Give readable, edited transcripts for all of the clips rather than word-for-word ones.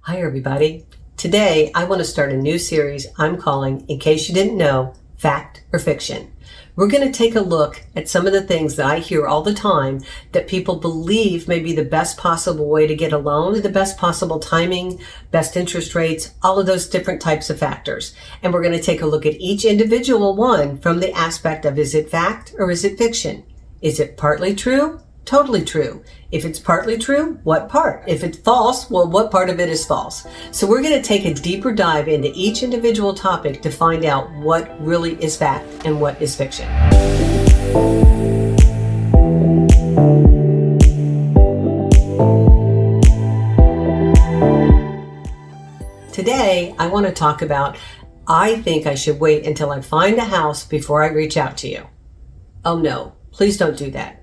Hi, everybody. Today, I want to start a new series I'm calling, in case you didn't know, Fact or Fiction. We're going to take a look at some of the things that I hear all the time that people believe may be the best possible way to get a loan, the best possible timing, best interest rates, all of those different types of factors. And we're going to take a look at each individual one from the aspect of, is it fact or is it fiction? Is it partly true? Totally true. If it's partly true, what part? If it's false, well, what part of it is false? So we're going to take a deeper dive into each individual topic to find out what really is fact and what is fiction. Today, I want to talk about, I think I should wait until I find a house before I reach out to you. Oh no, please don't do that.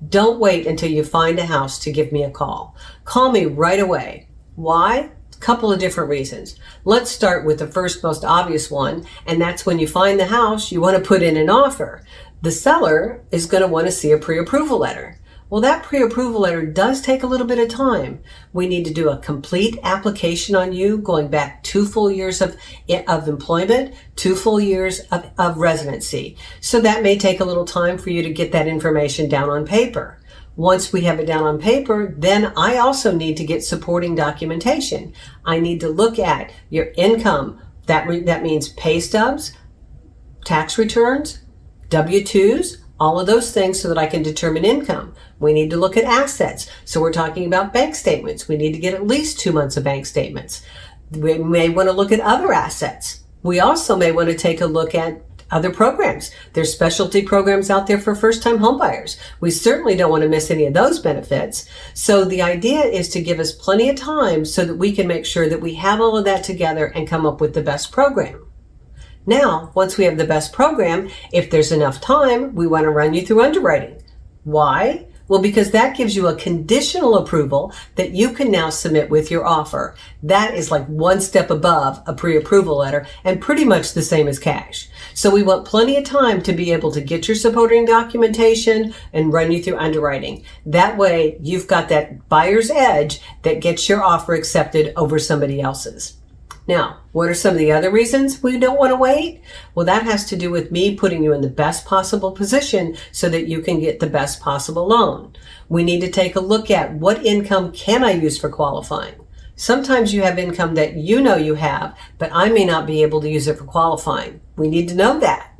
Don't wait until you find a house to give me a call. Call me right away. Why? A couple of different reasons. Let's start with the first most obvious one, and that's when you find the house, you want to put in an offer. The seller is going to want to see a pre-approval letter. Well, that pre-approval letter does take a little bit of time. We need to do a complete application on you, going back 2 full years of employment, 2 full years of residency. So that may take a little time for you to get that information down on paper. Once we have it down on paper, then I also need to get supporting documentation. I need to look at your income. That means pay stubs, tax returns, W-2s, all of those things so that I can determine income. We need to look at assets. So we're talking about bank statements. We need to get at least 2 months of bank statements. We may want to look at other assets. We also may want to take a look at other programs. There's specialty programs out there for first-time homebuyers. We certainly don't want to miss any of those benefits. So the idea is to give us plenty of time so that we can make sure that we have all of that together and come up with the best program. Now, once we have the best program, if there's enough time, we want to run you through underwriting. Why? Well, because that gives you a conditional approval that you can now submit with your offer. That is like one step above a pre-approval letter and pretty much the same as cash. So we want plenty of time to be able to get your supporting documentation and run you through underwriting. That way, you've got that buyer's edge that gets your offer accepted over somebody else's. Now, what are some of the other reasons we don't want to wait? Well, that has to do with me putting you in the best possible position so that you can get the best possible loan. We need to take a look at what income can I use for qualifying. Sometimes you have income that you know you have, but I may not be able to use it for qualifying. We need to know that.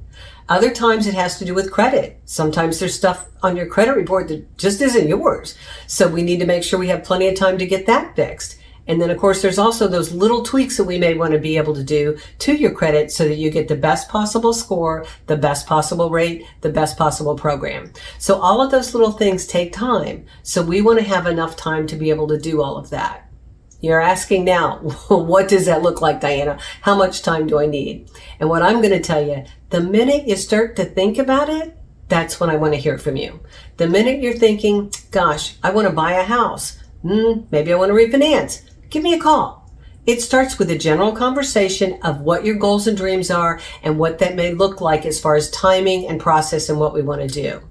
Other times it has to do with credit. Sometimes there's stuff on your credit report that just isn't yours. So we need to make sure we have plenty of time to get that fixed. And then, of course, there's also those little tweaks that we may want to be able to do to your credit so that you get the best possible score, the best possible rate, the best possible program. So all of those little things take time. So we want to have enough time to be able to do all of that. You're asking now, what does that look like, Diana? How much time do I need? And what I'm going to tell you, the minute you start to think about it, that's when I want to hear from you. The minute you're thinking, gosh, I want to buy a house. Maybe I want to refinance. Give me a call. It starts with a general conversation of what your goals and dreams are and what that may look like as far as timing and process and what we want to do.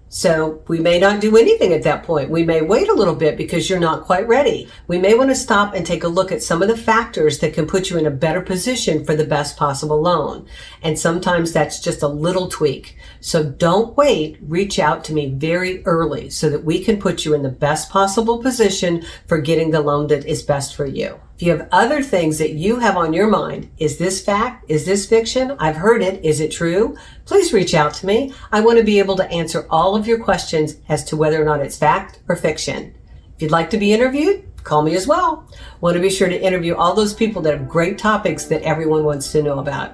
So we may not do anything at that point. We may wait a little bit because you're not quite ready. We may want to stop and take a look at some of the factors that can put you in a better position for the best possible loan. And sometimes that's just a little tweak. So don't wait. Reach out to me very early so that we can put you in the best possible position for getting the loan that is best for you. If you have other things that you have on your mind, is this fact? Is this fiction? I've heard it. Is it true? Please reach out to me. I want to be able to answer all of your questions as to whether or not it's fact or fiction. If you'd like to be interviewed, call me as well. Want to be sure to interview all those people that have great topics that everyone wants to know about.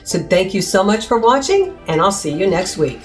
So thank you so much for watching, and I'll see you next week.